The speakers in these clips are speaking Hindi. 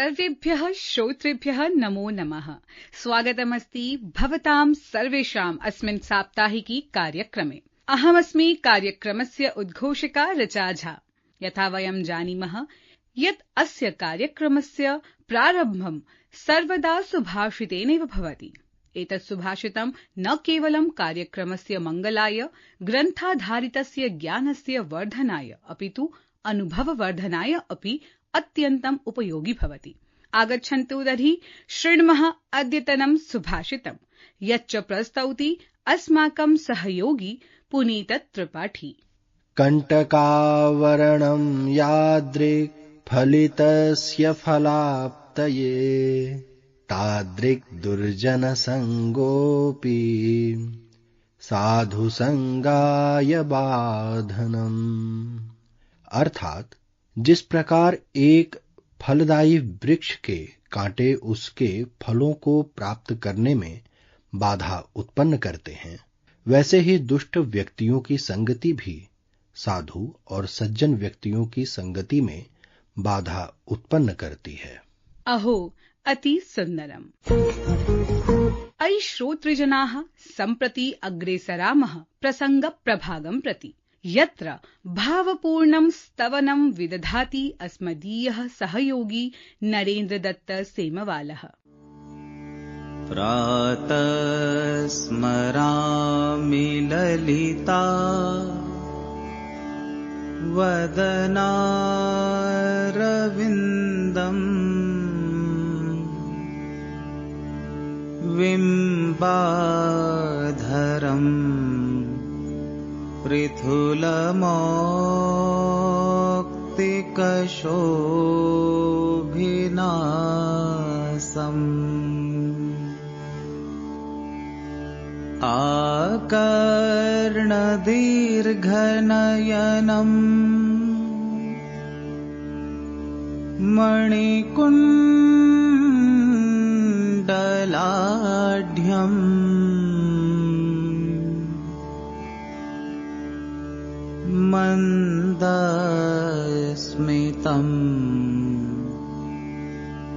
सर्वेभ्यः श्रोतृभ्यः नमो नमः। स्वागतमस्ति भवतां सर्वेषाम् अस्मिन् साप्ताहिकी कार्यक्रमे। अहमस्मि कार्यक्रमस्य उद्घोषका ऋचा झा। यथा वयं जानीमः यत् अस्य कार्यक्रमस्य प्रारम्भं सर्वदा सुभाषितेनैव भवति। एतत् सुभाषितं न केवलं कार्यक्रमस्य मङ्गलाय, ग्रन्थाधारितस्य ज्ञानस्य वर्धनाय, अपितु अनुभववर्धनाय अपि अत्यन्तम् उपयोगी भवति। आगच्छन्तु तर्हि शृण्मः अद्यतनं सुभाषितं, यच्च प्रस्तौति अस्माकं सहयोगी पुनीत त्रिपाठी। कण्टकावरणं यादृक् फलितस्य फलाप्तये, तादृक् दुर्जनसङ्गोऽपि साधुसंगाय बाधनम्। अर्थात जिस प्रकार एक फलदायी वृक्ष के कांटे उसके फलों को प्राप्त करने में बाधा उत्पन्न करते हैं, वैसे ही दुष्ट व्यक्तियों की संगति भी साधु और सज्जन व्यक्तियों की संगति में बाधा उत्पन्न करती है। अहो अति सुंदरम्। अयि श्रोतृजनाः, सम्प्रति अग्रेसरामः प्रसंग प्रभागं प्रति, यत्र भावपूर्णं स्तवनं विदधाति अस्मदीयः सहयोगी नरेन्द्र दत्त सेमवालः। प्रातः स्मरामि ललिता वदनारविन्दम्, बिम्बाधरम् पृथुलमौक्तिकशोभिनासम्, आकर्णदीर्घनयनम्, मणिकुण्डलाढ्यम्, मन्दस्मितम्,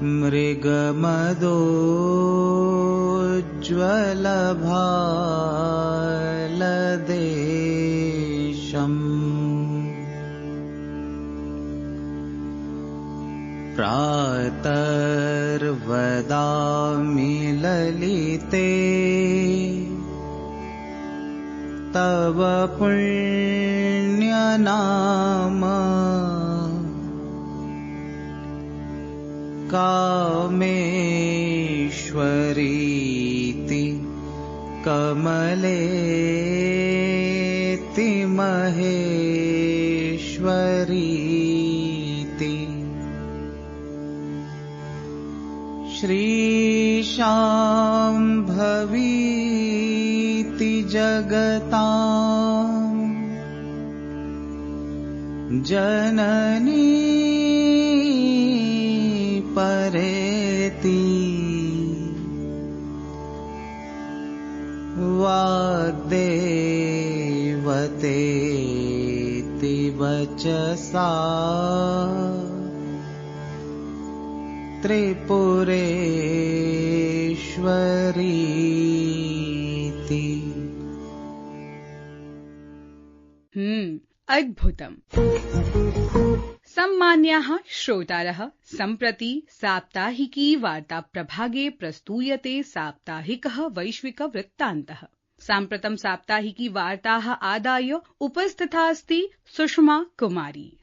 मृगमदोज्ज्वलभालदेशम्, प्रातर्वदामि ललिते तव पुण्यनाम, कामेश्वरीति कमलेति महेश्वरीति, श्रीशाम्भवीति जगताम् जननी परेति, वाग्देवतेति वचसा त्रिपुरेश्वरीति। अद्भुतम्। सम्मान्याः श्रोतारः, सम्प्रति साप्ताहिकी वार्ता प्रभागे प्रस्तूयते साप्ताहिकः वैश्विक वृत्तान्तः। साम्प्रतं साप्ताहिकी वार्ताः आदाय उपस्थिता अस्ति सुषमा कुमारी।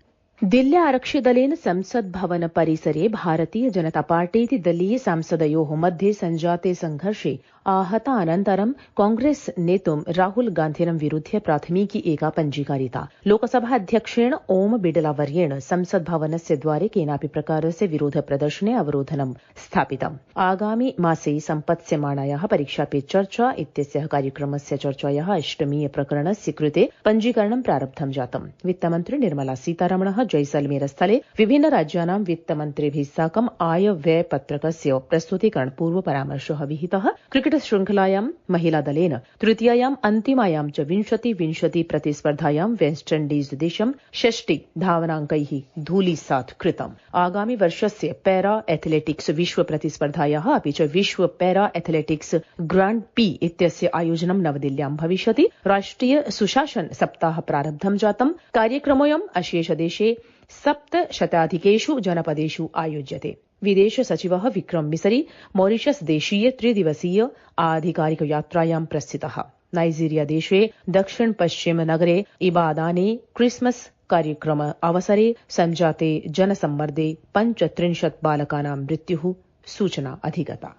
दिल्ली आरक्षिदलेन संसद भवन परिसरे भारतीय जनता पार्टीति दलीय सांसदयोः मध्ये सञ्जाते संघर्षे आहतानन्तरं कांग्रेस नेतुं राहुल गान्धिनं विरुध्य प्राथमिकी एका पञ्जीकारिता। लोकसभाध्यक्षेण ओम बिडला वर्येण संसद भवनस्य द्वारे केनापि प्रकारस्य विरोध प्रदर्शने अवरोधनं स्थापितम्। आगामि मासे सम्पत्स्यमाणायाः परीक्षा पे चर्चा इत्यस्याः कार्यक्रमस्य चर्चायाः अष्टमीय प्रकरणस्य कृते पञ्जीकरणं प्रारब्धं जातम्। वित्तमन्त्री निर्मला सीतारमणः जैसलमेर स्थले विभिन्न राज्यानां वित्तमन्त्रिभिः साकम् आय व्यय पत्रकस्य प्रस्तुतीकरण पूर्व परामर्शः विहितः। क्रिकेट क्रिकेट श्रृंखलायां महिलादलेन तृतीयायाम् अन्तिमायां च 20-20 प्रतिस्पर्धायां वेस्ट इण्डीज देशं 60 धावनाङ्कैः धूलिसात् कृतम्। आगामि वर्षस्य पैरा एथलेटिक्स विश्व प्रतिस्पर्धायाः अपि च विश्व पैरा एथलेटिक्स ग्रांड पी इत्यस्य आयोजनं नवदिल्ल्यां भविष्यति। राष्ट्रिय सुशासन सप्ताह प्रारब्धं जातम्। कार्यक्रमोऽयम् अशेषदेशे 700 जनपदेषु आयोज्यते। विदेश सचिवः विक्रम मिसरी मॉरिशस देशीय 3 दिवसीय आधिकारिक यात्रायां प्रस्थितः। नाइजीरिया देशे दक्षिण पश्चिम नगरे इबादाने क्रिसमस कार्यक्रम अवसरे सञ्जाते जनसम्मर्दे 35 बालकानां मृत्युः सूचना अधिगता।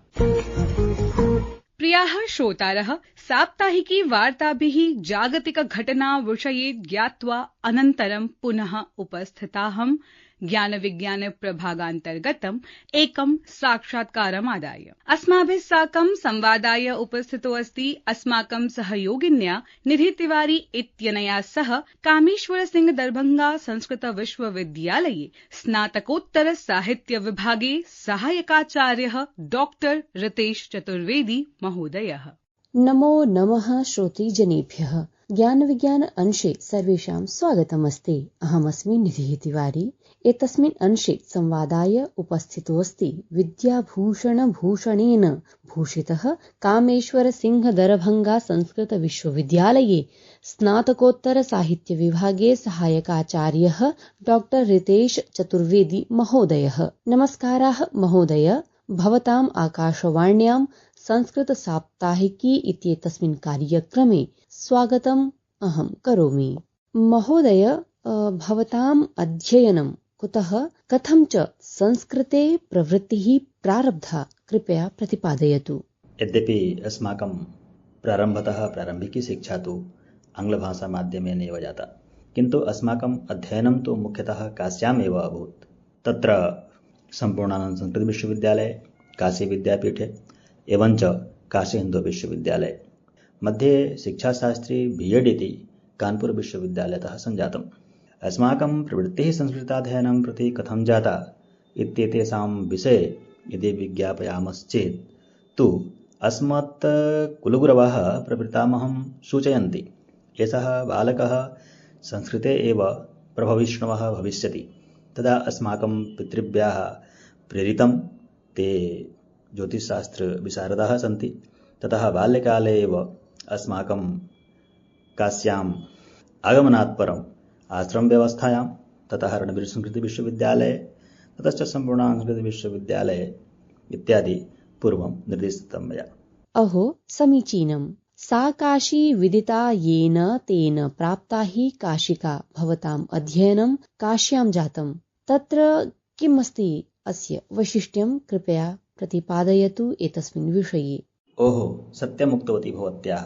प्रियाः श्रोतारः, साप्ताहिकी वार्ताभिः जागतिक घटना विषये ज्ञात्वा अनन्तरं पुनः उपस्थिताहं ज्ञान विज्ञान प्रभागान्तर्गतम् एकं साक्षात्कारम् आदाय अस्माभिः साकं संवादाय उपस्थितो अस्ति अस्माकं सहयोगिन्या निधि तिवारी इत्यनया सह कामेश्वर सिंह दरभंगा संस्कृत विश्वविद्यालये स्नातकोत्तर साहित्य विभागे सहायकाचार्यः डॉक्टर रितेश चतुर्वेदी महोदयः। नमो नमः श्रोतृजनेभ्यः। ज्ञान विज्ञान अंशे सर्वेषां स्वागतमस्ति। अहमस्मि निधिः तिवारी। एतस्मिन् अंशे संवादाय उपस्थितोऽस्ति विद्याभूषणेन भूषितः कामेश्वर सिंह दरभंगा संस्कृत विश्वविद्यालये स्नातकोत्तर साहित्य विभागे सहायकाचार्यः डॉक्टर रितेश चतुर्वेदी महोदयः। नमस्काराः महोदय। भवताम् आकाशवाण्यां संस्कृत साप्ताहिकी इत्येतस्मिन् कार्यक्रमे स्वागतम् अहं करोमि। महोदय, भवताम् अध्ययनं कुतः कथं च संस्कृते प्रवृत्तिः प्रारब्धा, कृपया प्रतिपादयतु। यद्यपि अस्माकं प्रारम्भतः प्रारम्भिकी शिक्षा तु आङ्ग्लभाषा माध्यमेन एव जाता, किन्तु अस्माकम् अध्ययनं तु मुख्यतः काश्याम् एव अभूत्। तत्र सम्पूर्णानन्द संस्कृत विश्वविद्यालये, काशी विद्यापीठे एवञ्च काशी हिन्दू विश्वविद्यालये मध्ये शिक्षाशास्त्री B.Ed इति कानपुर विश्वविद्यालयतः सञ्जातम्। अस्माकं प्रवृत्तिः संस्कृताध्ययनं प्रति कथं जाता इत्येतेषां विषये यदि विज्ञापयामश्चेत् तु अस्मत् कुलगुरवः प्रवृत्तामहं सूचयन्ति। एषः बालकः संस्कृते एव प्रभविष्णवः भविष्यति। तदा अस्माकं पितृभ्यः प्रेरितं, ते ज्योतिषशास्त्र विशारदाः सन्ति। ततः बाल्यकाले एव अस्माकं काश्याम् आगमनात् परम् आश्रम व्यवस्थायां, ततः रणवीर संस्कृत विश्वविद्यालये, ततश्च सम्पूर्णानन्द संस्कृत विश्वविद्यालये इत्यादि पूर्वं निर्दिष्टं मया। अहो समीचीनम्। सा काशी विदिता येन तेन प्राप्ता हि काशिका। भवताम् अध्ययनं काश्यां जातम्। तत्र किम् अस्ति अस्य वैशिष्ट्यं, कृपया प्रतिपादयतु एतस्मिन् विषये। ओहो, सत्यमुक्तवती भवत्याः।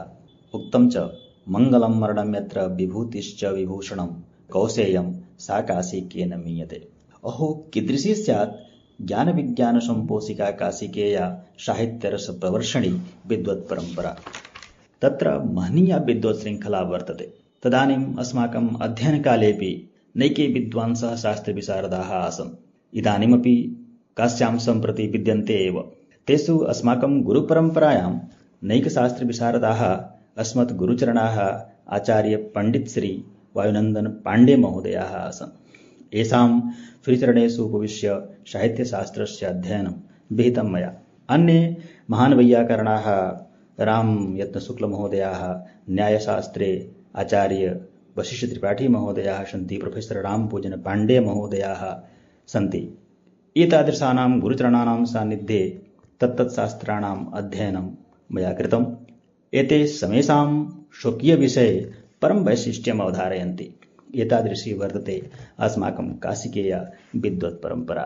उक्तं च मङ्गलं मरणं यत्र विभूतिश्च विभूषणं कौसेयं सा काशी केन मीयते। अहो, कीदृशी स्यात् ज्ञान विज्ञान सम्पोषिका काशिकेया साहित्यरस प्रवर्षणी विद्वत् परम्परा। तत्र महनीया विद्वत् श्रृङ्खला वर्तते। तदानीम् अस्माकम् अध्ययनकालेऽपि नैके विद्वांसः शास्त्रविशारदाः आसन्। इदानीमपि काश्यां सम्प्रति विद्यन्ते एव। तेषु अस्माकं गुरुपरम्परायां नैकशास्त्रविशारदाः अस्मत् गुरुचरणाः आचार्य पण्डित श्री वायुनन्दन पाण्डे महोदयाः आसन्। येषां श्रीचरणेषु उपविश्य साहित्यशास्त्रस्य अध्ययनं विहितं मया। अन्ये महान् वैयाकरणाः रामयत्नशुक्लमहोदयाः, न्यायशास्त्रे आचार्य वशिष्ठ त्रिपाठी महोदयाः सन्ति, प्रोफेसर रामपूजन पाण्डे महोदयाः सन्ति। एतादृशानां गुरुचरणानां सान्निध्ये तत्तत्शास्त्राणाम् अध्ययनं मया कृतम्। एते समेषां स्वकीयविषये परं वैशिष्ट्यम् अवधारयन्ति। एतादृशी वर्तते अस्माकं काशिकेया विद्वत् परम्परा।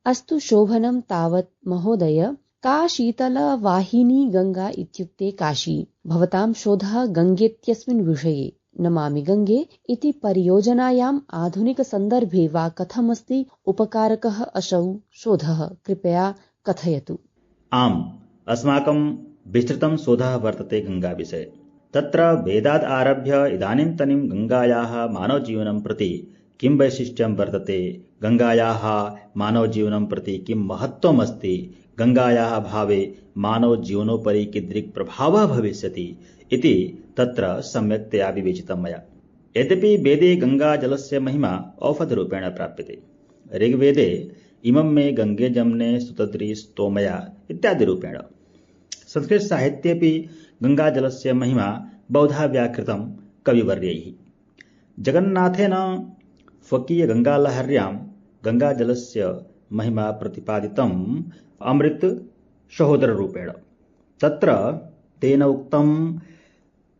अस्तु शोभनं तावत् महोदय। का शीतलवाहिनी गङ्गा इत्युक्ते काशी। भवतां शोधः गङ्गेत्यस्मिन् विषये। नमामि गङ्गे इति परियोजनायाम् आधुनिकसन्दर्भे वा कथमस्ति उपकारकः असौ शोधः, कृपया कथयतु। आम्, अस्माकं विस्तृतं शोधः वर्तते गङ्गाविषये। तत्र वेदाद् आरभ्य इदानीन्तनीं गङ्गायाः मानवजीवनं प्रति किं वैशिष्ट्यं वर्तते, गङ्गायाः मानवजीवनं प्रति किं महत्त्वम् अस्ति, गङ्गायाः भावे मानवजीवनोपरि कीदृक् प्रभावः भविष्यति इति तत्र सम्यक्तया विवेचितं मया। यद्यपि वेदे गङ्गाजलस्य महिमा औषधरूपेण प्राप्यते। ऋग्वेदे इमं मे गङ्गे जम्ने स्तुतद्री स्तोमया इत्यादि रूपेण। संस्कृत साहित्येऽपि गङ्गाजलस्य महिमा बहुधा व्याकृतं कविवर्यैः। जगन्नाथेन स्वकीय गङ्गालहर्यां गङ्गाजलस्य महिमा प्रतिपादितम् अमृत सहोदररूपेण। तत्र तेन उक्तं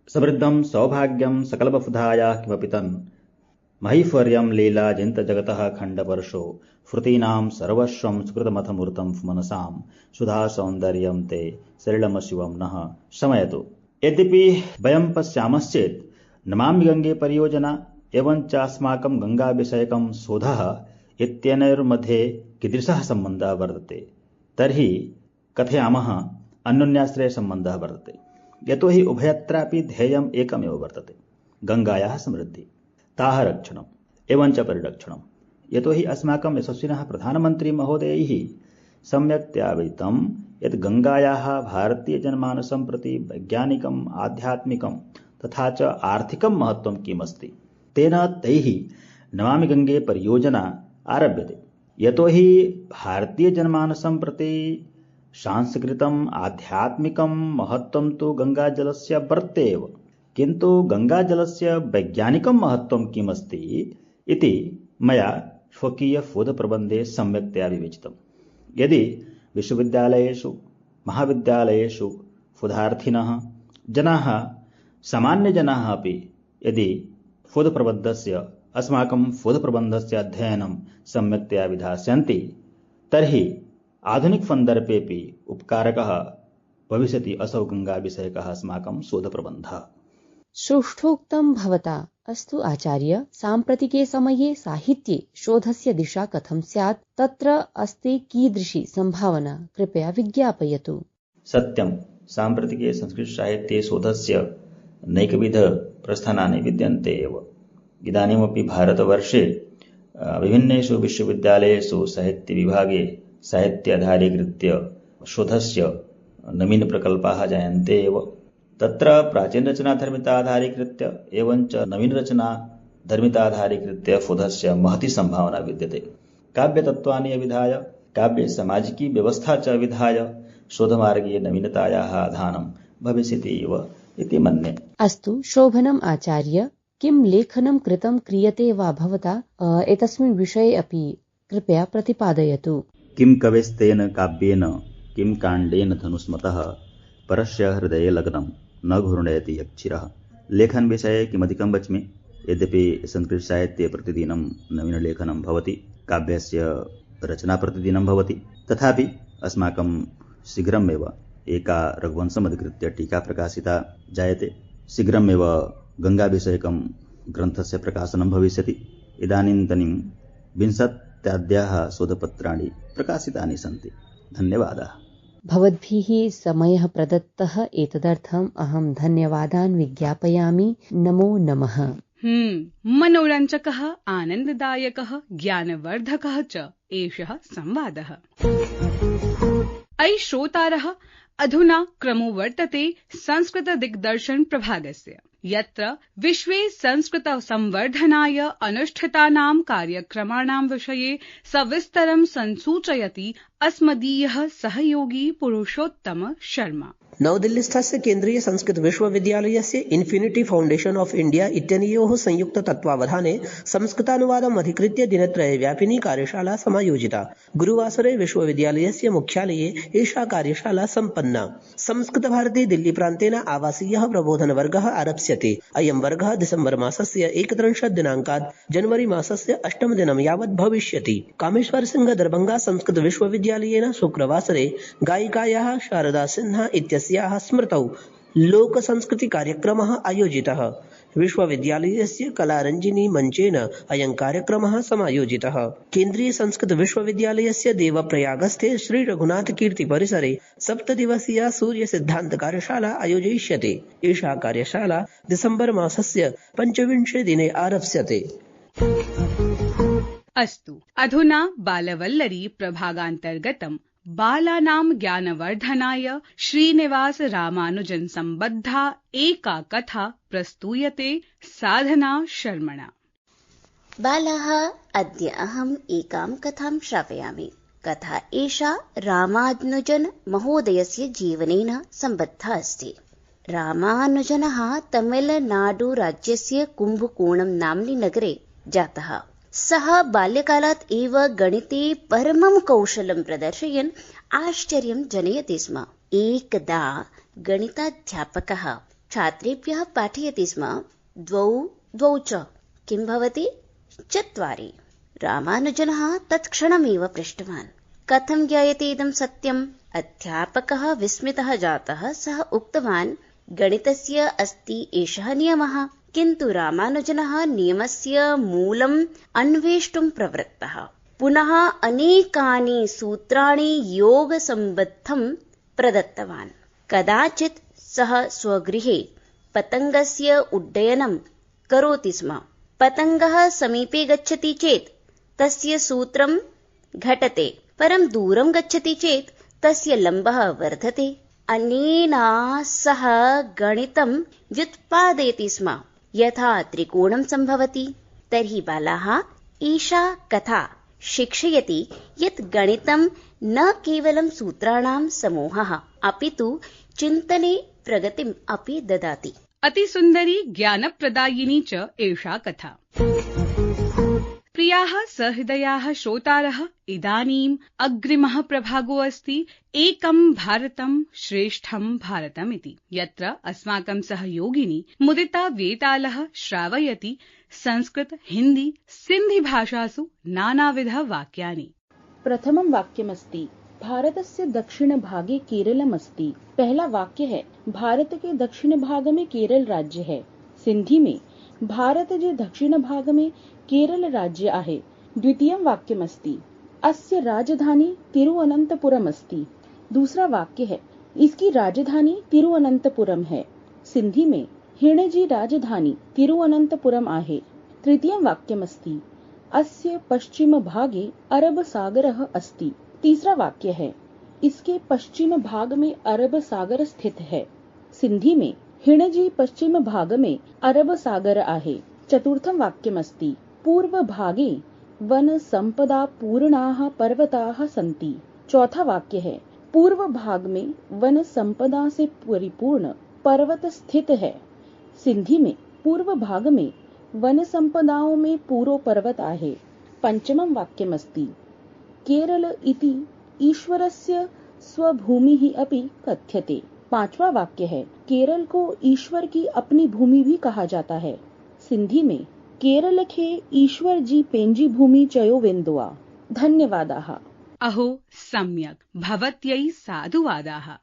समृद्धं सौभाग्यं सकलवसुधाया किमपि तन् महीश्वर्यं लीला जिन्त जगतः खण्डवर्षो श्रुतीनां सर्वस्वं सुकृतमथमूर्तं मनसां सुधा सौन्दर्यं ते सलिलमशिवं नः शमयतु। यद्यपि वयं पश्यामश्चेत् नमामि गङ्गे परियोजना एवञ्च अस्माकं गङ्गाविषयकं शोधः इत्यनयोर्मध्ये कीदृशः सम्बन्धः वर्तते तर्हि कथयामः अन्योन्याश्रयसम्बन्धः वर्तते। यतोहि उभयत्रापि ध्येयम् एकमेव वर्तते, गङ्गायाः समृद्धिः, ताः रक्षणम् एवञ्च परिरक्षणम्। यतोहि अस्माकं यशस्विनः प्रधानमन्त्री महोदयैः सम्यक्तया विदितं यत् गङ्गायाः भारतीयजनमानसं प्रति वैज्ञानिकम् आध्यात्मिकं तथा च आर्थिकं महत्त्वं किमस्ति। तेन तैः नमामि गङ्गे परियोजना आरभ्यते। यतोहि भारतीयजनमानसं प्रति सांस्कृतिकम् आध्यात्मिकं महत्त्वं तु गङ्गाजलस्य वर्तते एव, किन्तु गङ्गाजलस्य वैज्ञानिकं महत्त्वं किमस्ति इति मया स्वकीयशोधप्रबन्धे सम्यक्तया विवेचितम्। यदि विश्वविद्यालयेषु महाविद्यालयेषु शोधार्थिनः जनाः सामान्यजनाः अपि यदि शोधप्रबन्धस्य अस्माकं शोधप्रबन्धस्य अध्ययनं सम्यक्तया विधास्यन्ति तर्हि आधुनिकसन्दर्भेऽपि उपकारकः भविष्यति असौ गङ्गाविषयकः अस्माकं शोधप्रबन्धः। सुष्ठोक्तं भवता। अस्तु आचार्य, साम्प्रतिके समये साहित्ये शोधस्य दिशा कथं स्यात्, तत्र अस्ति कीदृशी सम्भावना, कृपया विज्ञापयतु। सत्यं, साम्प्रतिके संस्कृतसाहित्ये शोधस्य नैकविध प्रस्थानानि विद्यन्ते एव। इदानीमपि भारतवर्षे विभिन्नेषु विश्वविद्यालयेषु साहित्यविभागे साहित्याधारीकृत्य शोधस्य नवीनप्रकल्पाः जायन्ते एव। तत्र प्राचीनरचनाधर्मिताधारीकृत्य एवञ्च नवीनरचनाधर्मिताधारीकृत्य शोधस्य महती सम्भावना विद्यते। काव्यतत्त्वानि अविधाय, काव्यसामाजिकी व्यवस्था च अविधाय शोधमार्गे नवीनतायाः आधानं भविष्यति एव इति मन्ये। अस्तु, शोभनम् आचार्य। किं लेखनं कृतं क्रियते वा भवता, एतस्मिन् विषये अपि कृपया प्रतिपादयतु। किं कवेस्तेन काव्येन किं काण्डेन धनुष्मतः परस्य हृदये लग्नं न घूर्णयति यक्षिरः। लेखन विषये किमधिकं वच्मि। यद्यपि संस्कृतसाहित्ये प्रतिदिनं नवीनलेखनं भवति, काव्यस्य रचना प्रतिदिनं भवति, तथापि अस्माकं शीघ्रमेव एका रघुवंशमधिकृत्य टीका प्रकाशिता जायते। शीघ्रमेव गङ्गाविषयकं ग्रन्थस्य प्रकाशनं भविष्यति। इदानीन्तनीं 20 शोधपत्राणि प्रकाशितानि सन्ति। धन्यवादाः। भवद्भिः समयः प्रदत्तः, एतदर्थम् अहं धन्यवादान् विज्ञापयामि। नमो नमः। मनोरञ्जकः, आनन्ददायकः, ज्ञानवर्धकः च एषः संवादः। अयि श्रोतारः, अधुना क्रमो वर्तते संस्कृत दिग्दर्शन प्रभागस्य, यत्र विश्वे संस्कृत संवर्धनाय अनुष्ठितानां कार्यक्रमाणां विषये सविस्तरं संसूचयति अस्मदीयः सहयोगी पुरुषोत्तम शर्मा। नवदिल्लीस्थस्य केन्द्रीय संस्कृत विश्वविद्यालयस्य इन्फिनिटी फाउण्डेशन ऑफ इंडिया इत्यनयोः संयुक्त तत्त्वावधाने संस्कृतानुवादम् अधिकृत्य दिनत्रयव्यापिनी कार्यशाला समायोजिता। गुरुवासरे विश्वविद्यालयस्य मुख्यालये एषा कार्यशाला सम्पन्ना। संस्कृतभारती दिल्ली प्रान्तेन आवासीयः प्रबोधनवर्गः आरप्स्यते। अयं वर्गः दिसम्बर मासस्य 31 दिनाङ्कात् जनवरी मासस्य 8 दिनं यावत् भविष्यति। कामेश्वर सिंह दरभंगा संस्कृत विश्वविद्यालयेन शुक्रवासरे गायिकायाः शारदा सिन्हा इत्यस्याः स्मृतौ लोकसंस्कृति कार्यक्रमः आयोजितः। विश्वविद्यालयस्य कलारञ्जिनी मञ्चेन अयं कार्यक्रमः समायोजितः। केन्द्रीय संस्कृत विश्वविद्यालयस्य देवप्रयागस्थे श्री रघुनाथ कीर्ति परिसरे 7 दिवसीया सूर्य सिद्धान्त कार्यशाला आयोजयिष्यते। एषा कार्यशाला दिसम्बर मासस्य 25 दिने आरप्स्यते। अस्तु, अधुना बालवल्लरी प्रभागान्तर्गतं बालानां ज्ञानवर्धनाय श्रीनिवास रामानुजन सम्बद्धा एका कथा प्रस्तूयते साधना शर्मणा। बालाः, अद्य अहम् एकां कथां श्रावयामि। कथा एषा रामानुजन महोदयस्य जीवनेन सम्बद्धा अस्ति। रामानुजनः तमिलनाडुराज्यस्य कुम्भकोणं नाम्नि नगरे जातः। सः बाल्यकालात् एव गणिते परमं कौशलं प्रदर्शयन् आश्चर्यं जनयति स्म। एकदा गणिताध्यापकः छात्रेभ्यः पाठयति स्म। द्वौ च किं भवति? 4। रामानुजनः तत्क्षणमेव पृष्टवान्, कथं ज्ञायते इदं सत्यम्? अध्यापकः विस्मितः जातः। सः उक्तवान्, गणितस्य अस्ति एषः नियमः। किन्तु रामानुजनः नियमस्य मूलम् अन्वेष्टुं प्रवृत्तः। पुनः अनेकानि सूत्राणि योगसम्बद्धं प्रदत्तवान्। कदाचित् सः स्वगृहे पतङ्गस्य उड्डयनं करोति स्म। पतङ्गः समीपे गच्छति चेत् तस्य सूत्रं घटते, परं दूरं गच्छति चेत् तस्य लम्बः वर्धते। अनेन सः गणितं व्युत्पादयति स्म, यथा त्रिकोणं सम्भवति। तर्हि बालाः, एषा कथा शिक्षयति यत् गणितं न केवलं सूत्राणां समूहः, अपि तु चिन्तने प्रगतिम् अपि ददाति। अतिसुन्दरी ज्ञानप्रदायिनी च एषा कथा। प्रियाः सहृदयाः श्रोतारः, इदानीम् अग्रिमः प्रभागो अस्ति एकं भारतं श्रेष्ठं भारतम् इति, यत्र अस्माकं सहयोगिनी मुदिता वेतालः श्रावयति संस्कृत, हिन्दी, सिन्धी भाषासु नानाविधवाक्यानि। प्रथमं वाक्यमस्ति, भारतस्य दक्षिणभागे केरलमस्ति। पहला वाक्य है, भारत के दक्षिण भाग में केरल राज्य है। सिंधी में, भारत जे दक्षिण भाग में केरल राज्य आहे। द्वितीयं वाक्यमस्ति, अस्य राजधानी तिरुवनंतपुरम अस्ति। दूसरा वाक्य है, इसकी राजधानी तिरुवनंतपुरम है। सिंधी में, हिणजी राजधानी तिरुवनंतपुरम आहे। तृतीयं वाक्यमस्ति, अस्य पश्चिम भागे अरब सागरः अस्ति। तीसरा वाक्य है, इसके पश्चिम भाग में अरब सागर स्थित है। सिंधी में, हिणजी पश्चिम भाग में अरब सागर आहे। चतुर्थं वाक्यमस्ति, पूर्व भागे वन संपदा पूर्णाः पर्वताः सन्ति। चौथा वाक्य है, पूर्व भाग में वन संपदा से परिपूर्ण पर्वत स्थित है। सिंधी में, पूर्व भाग में वन संपदाओं में पूरो पर्वत आहे। पंचमं वाक्यमस्ति, केरल इति ईश्वरस्य स्वभूमिः अपि कथ्यते। पांचवा वाक्य है, केरल को ईश्वर की अपनी भूमि भी कहा जाता है। सिंधी में, केरल खे ईश्वर जी पेंजी भूमि चयो वेन्दुआ। धन्यवादाः। अहो सम्यक्, भवत्यै साधुवादाः।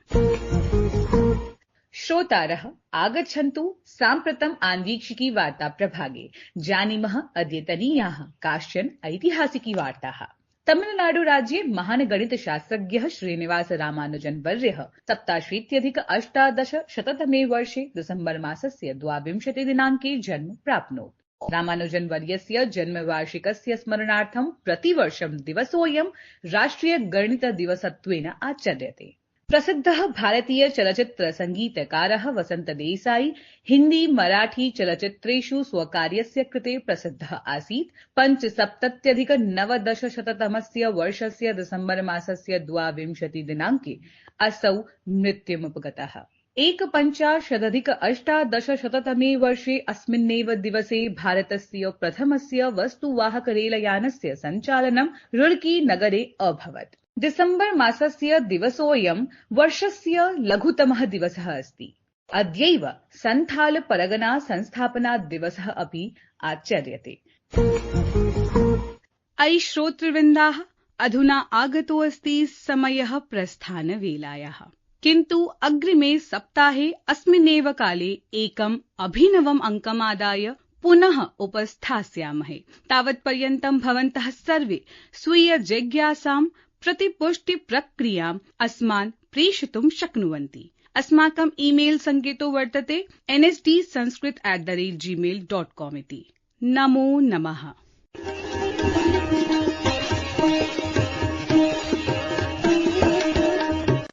श्रोतारः, आगच्छन्तु साम्प्रतम् आन्वीक्षिकी वार्ता प्रभागे। जानीमः अद्यतनीयाः काश्चन ऐतिहासिकी वार्ताः। तमिलनाडु राज्ये महान् गणितशास्त्रज्ञः श्रीनिवास रामानुजन वर्यः 87-अष्टादशशततमे वर्षे डिसेम्बर् मासस्य 22 दिनाङ्के जन्म प्राप्नोत्। रामानुजन वर्यस्य जन्मवार्षिकस्य स्मरणार्थं प्रतिवर्षं दिवसोऽयं राष्ट्रिय गणित दिवसत्वेन आचर्यते। प्रसिद्धः भारतीय चलचित्र संगीतकारः वसंत देसाई हिन्दी मराठी चलचित्रेषु स्वकार्यस्य कृते प्रसिद्धः आसीत्। 75-1990 वर्षस्य डिसेम्बर् मासस्य 22 दिनाङ्के असौ मृत्युमुपगतः। 51-अष्टादशशततमे वर्षे अस्मिन्नेव दिवसे भारतस्य प्रथमस्य वस्तुवाहक रेलयानस्य सञ्चालनं रुड़की नगरे अभवत्। डिसेम्बर् मासस्य दिवसोऽयं वर्षस्य लघुतमः दिवसः अस्ति। अद्यैव संथाल परगना संस्थापना दिवसः अपि आचर्यते। अयि श्रोतृवृन्दाः, अधुना आगतो अस्ति समयः प्रस्थानवेलायाः। किन्तु अग्रिमे सप्ताहे अस्मिन्नेव काले एकम् अभिनवम् अङ्कमादाय पुनः उपस्थास्यामहे। तावत्पर्यन्तं भवन्तः सर्वे स्वीय जिज्ञासां प्रतिपुष्टि प्रक्रियाम् अस्मान् प्रेषितुं शक्नुवन्ति। अस्माकम् ईमेल सङ्केतो वर्तते nsdsanskrit@gmail.com इति। नमो नमः।